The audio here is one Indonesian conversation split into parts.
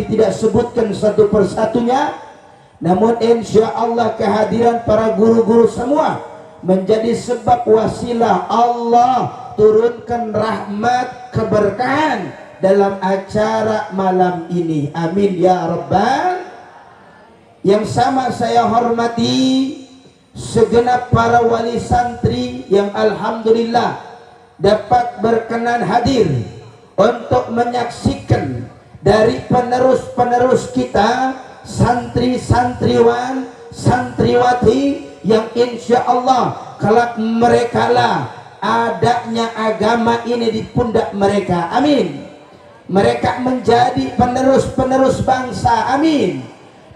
tidak sebutkan satu persatunya, namun insya Allah kehadiran para guru-guru semua menjadi sebab wasilah Allah turunkan rahmat keberkahan dalam acara malam ini. Amin ya rabbal. Yang sama saya hormati segenap para wali santri yang alhamdulillah dapat berkenan hadir untuk menyaksikan dari penerus-penerus kita, santri-santriwan, santriwati yang insya Allah kelak mereka lah adanya agama ini di pundak mereka. Amin. Mereka menjadi penerus-penerus bangsa. Amin.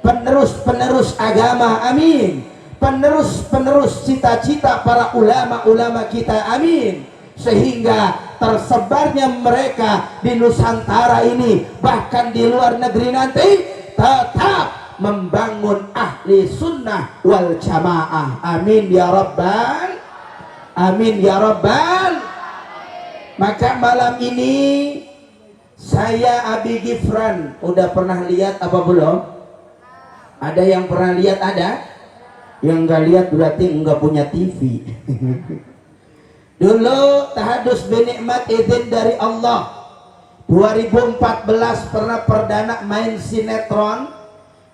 Penerus-penerus agama. Amin. Penerus-penerus cita-cita para ulama-ulama kita. Amin. Sehingga tersebarnya mereka di Nusantara ini, bahkan di luar negeri nanti, tetap membangun ahli sunnah wal jamaah. Amin ya rabbal. Amin ya rabbal. Maka malam ini saya Abi Gifran, udah pernah lihat apa belum? Ada yang pernah lihat? Ada? Yang nggak lihat berarti nggak punya TV. Dulu tahadus binikmat izin dari Allah 2014 pernah perdana main sinetron,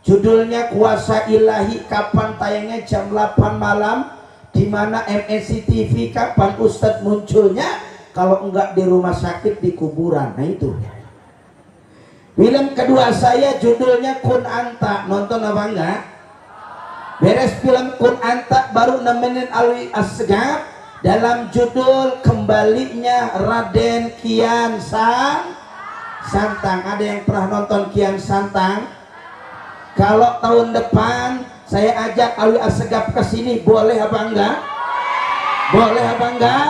judulnya Kuasa Ilahi. Kapan tayangnya? Jam 8 malam. Di mana MNC TV? Kapan Ustadz munculnya? Kalau enggak di rumah sakit, di kuburan. Nah itu. Film kedua saya judulnya Kun Anta. Nonton apa enggak? Beres film Kun Anta baru nemenin Alwi Asgaf dalam judul Kembalinya Raden Kian Santang. Ada yang pernah nonton Kian Santang? Kalau tahun depan saya ajak Alwi Asgaf ke sini, boleh apa enggak? Boleh apa enggak?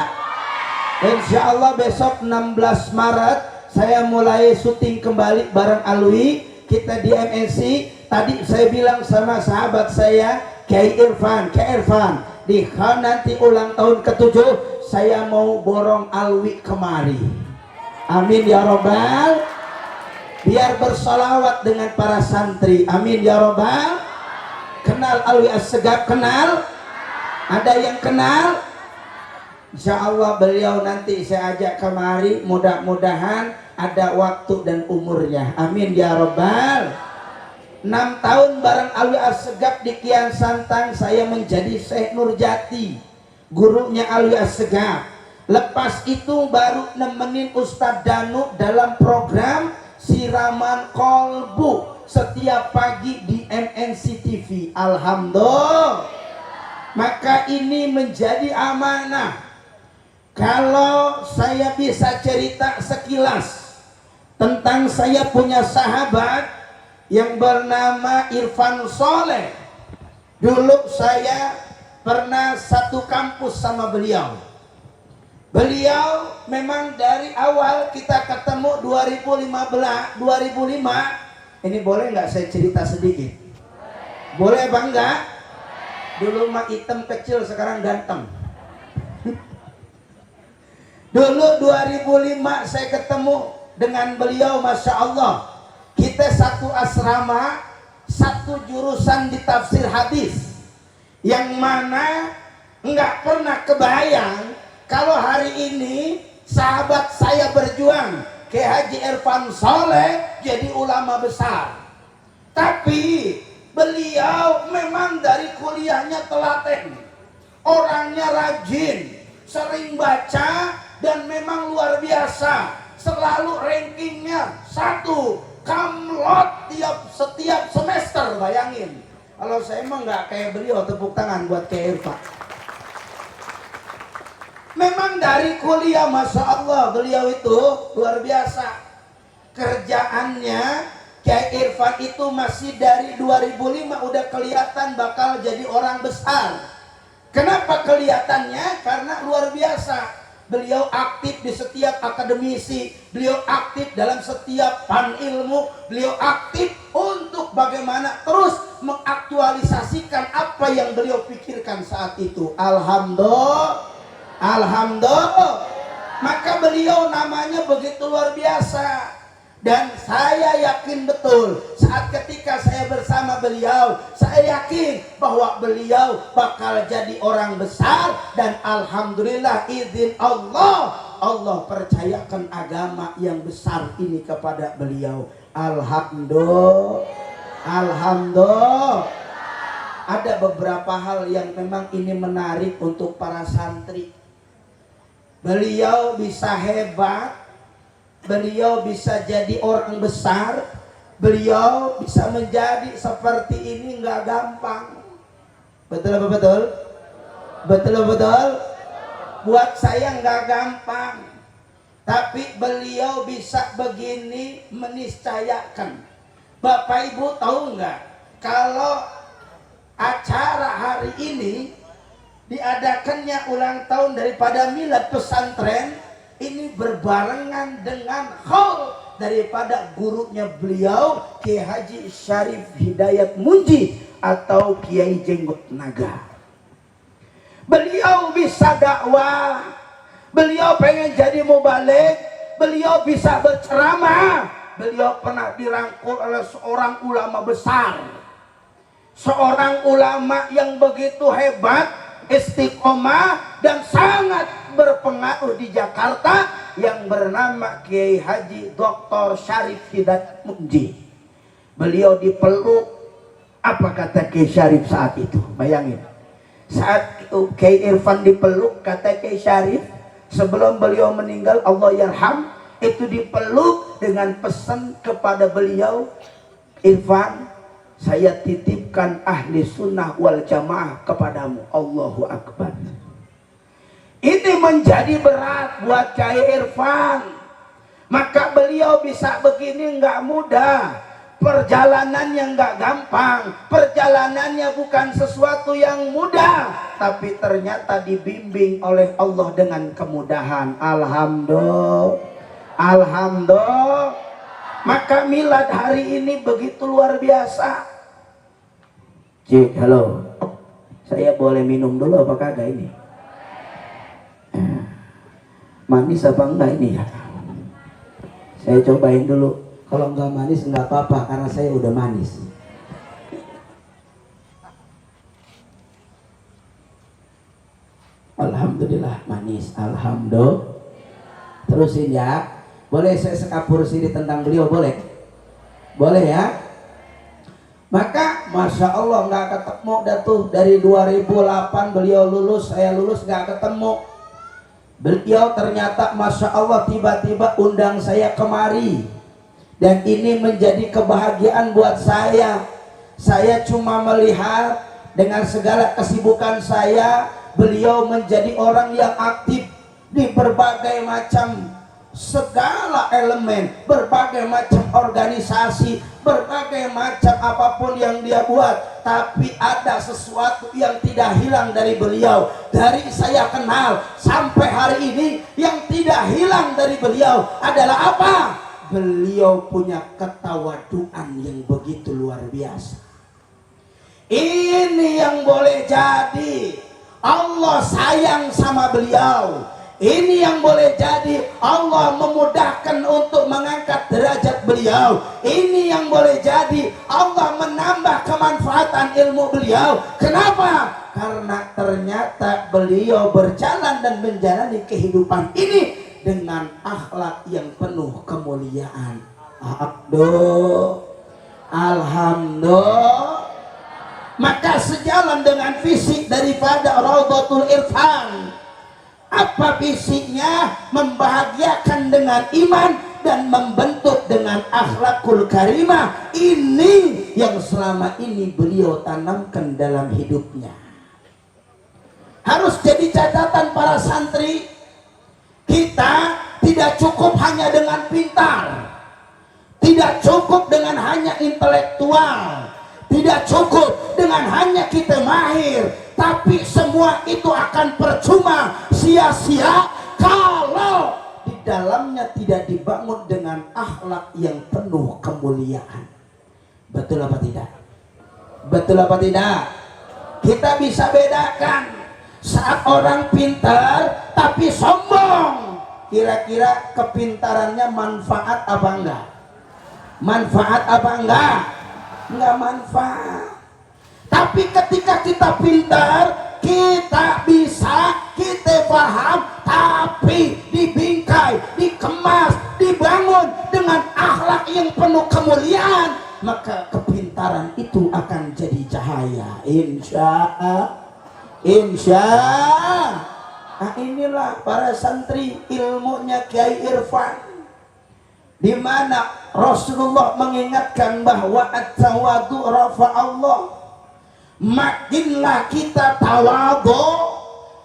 Insya Allah besok 16 Maret saya mulai syuting kembali bareng Alwi. Kita di MNC. Tadi saya bilang sama sahabat saya Kiai Irfan, di nanti ulang tahun ke-7 saya mau borong Alwi kemari. Amin ya robbal. Biar bersolawat dengan para santri. Amin ya robbal. Kenal Alwi Asgaf? Kenal? Ada yang kenal? Insya Allah beliau nanti saya ajak kemari, mudah-mudahan ada waktu dan umurnya. Amin ya robbal. 6 tahun bareng Alwi Asgaf di Kian Santang saya menjadi Syekh Nurjati, gurunya Alwi Asgaf. Lepas itu baru nemenin Ustadz Danu dalam program Siraman Kolbu setiap pagi di MNC TV. Alhamdulillah. Maka ini menjadi amanah. Kalau saya bisa cerita sekilas tentang saya punya sahabat yang bernama Irfan Soleh. Dulu saya pernah satu kampus sama beliau. Beliau memang dari awal kita ketemu 2005. Ini boleh nggak saya cerita sedikit? Boleh bang nggak? Dulu mah hitam kecil, sekarang ganteng. Dulu 2005 saya ketemu dengan beliau, Masya Allah. Kita satu asrama, satu jurusan di tafsir hadis, yang mana nggak pernah kebayang kalau hari ini sahabat saya berjuang Kiai Haji Irfan Soleh jadi ulama besar. Tapi beliau memang dari kuliahnya telaten, orangnya rajin, sering baca, dan memang luar biasa. Selalu rankingnya 1, kamlot setiap semester. Bayangin kalau saya emang nggak kayak beliau. Tepuk tangan buat Kiai Irfan. Memang dari kuliah, Masya Allah, beliau itu luar biasa kerjaannya. Kiai Irfan itu masih dari 2005 udah kelihatan bakal jadi orang besar. Kenapa kelihatannya? Karena luar biasa. Beliau aktif di setiap akademisi, beliau aktif dalam setiap pan ilmu, beliau aktif untuk bagaimana terus mengaktualisasikan apa yang beliau pikirkan saat itu. Alhamdulillah. Alhamdulillah. Maka beliau namanya begitu luar biasa. Dan saya yakin betul saat ketika saya bersama beliau, saya yakin bahwa beliau bakal jadi orang besar. Dan alhamdulillah izin Allah, Allah percayakan agama yang besar ini kepada beliau. Alhamdulillah. Alhamdulillah. Ada beberapa hal yang memang ini menarik untuk para santri. Beliau bisa hebat, beliau bisa jadi orang besar, beliau bisa menjadi seperti ini nggak gampang. Betul apa betul? Betul apa betul? Buat saya nggak gampang. Tapi beliau bisa begini meniscayakan. Bapak Ibu tahu nggak? Kalau acara hari ini diadakannya ulang tahun daripada milad pesantren, ini berbarengan dengan haul daripada gurunya beliau, Kiai Haji Syarif Hidayat Munji atau Kiai Jenggot Naga. Beliau bisa dakwah, beliau pengen jadi mubalik, beliau bisa berceramah, beliau pernah dirangkul oleh seorang ulama besar, seorang ulama yang begitu hebat, istiqomah dan sangat berpengaruh di Jakarta, yang bernama Kiai Haji Dr. Syarif Hidayat Munji. Beliau dipeluk. Apa kata Kiai Syarif saat itu? Bayangin, saat itu Kiai Irfan dipeluk, kata Kiai Syarif sebelum beliau meninggal, Allah yarham, itu dipeluk dengan pesan kepada beliau, Irfan, saya titipkan ahli sunnah wal jamaah kepadamu. Allahu Akbar. Ini menjadi berat buat Kiai Irfan. Maka beliau bisa begini nggak mudah. Perjalanannya nggak gampang. Perjalanannya bukan sesuatu yang mudah. Tapi ternyata dibimbing oleh Allah dengan kemudahan. Alhamdulillah. Alhamdulillah. Maka milad hari ini begitu luar biasa. Cik, halo. Saya boleh minum dulu apa kagak ini? Manis apa enggak ini ya? Saya cobain dulu. Kalau enggak manis enggak apa-apa karena saya udah manis. Alhamdulillah manis. Alhamdulillah. Terusin ya. Boleh saya sekapur sini tentang beliau, boleh? Boleh ya? Maka Masya Allah nggak ketemu dah tuh. Dari 2008 beliau lulus, saya lulus nggak ketemu. Beliau ternyata Masya Allah tiba-tiba undang saya kemari. Dan ini menjadi kebahagiaan buat saya. Saya cuma melihat dengan segala kesibukan saya, beliau menjadi orang yang aktif di berbagai macam segala elemen, berbagai macam organisasi, berbagai macam apapun yang dia buat. Tapi ada sesuatu yang tidak hilang dari beliau. Dari saya kenal sampai hari ini, yang tidak hilang dari beliau adalah apa? Beliau punya ketawaduan yang begitu luar biasa. Ini yang boleh jadi Allah sayang sama beliau. Ini yang boleh jadi Allah memudahkan untuk mengangkat derajat beliau. Ini yang boleh jadi Allah menambah kemanfaatan ilmu beliau. Kenapa? Karena ternyata beliau berjalan dan menjalani kehidupan ini dengan akhlak yang penuh kemuliaan. Alhamdulillah. Maka sejalan dengan visi daripada Raudhatul Irfan. Apa visinya? Membahagiakan dengan iman dan membentuk dengan akhlakul karimah. Ini yang selama ini beliau tanamkan dalam hidupnya. Harus jadi catatan para santri. Kita tidak cukup hanya dengan pintar, tidak cukup dengan hanya intelektual, tidak cukup dengan hanya kita mahir. Tapi semua itu akan percuma, sia-sia kalau di dalamnya tidak dibangun dengan akhlak yang penuh kemuliaan. Betul apa tidak? Betul apa tidak? Kita bisa bedakan saat orang pintar tapi sombong. Kira-kira kepintarannya manfaat apa enggak? Manfaat apa enggak? Enggak manfaat. Tapi ketika kita pintar, kita bisa, kita paham, tapi dibingkai, dikemas, dibangun dengan akhlak yang penuh kemuliaan, maka kepintaran itu akan jadi cahaya. Insya. Nah inilah para santri ilmunya Kiai Irfan, di mana Rasulullah mengingatkan bahwa at-tawadu rafa'allah. Makinlah kita tawadu,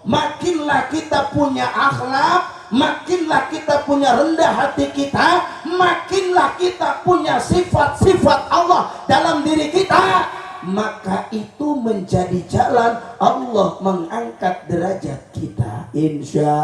makinlah kita punya akhlak, makinlah kita punya rendah hati kita, makinlah kita punya sifat-sifat Allah dalam diri kita, maka itu menjadi jalan Allah mengangkat derajat kita. Insya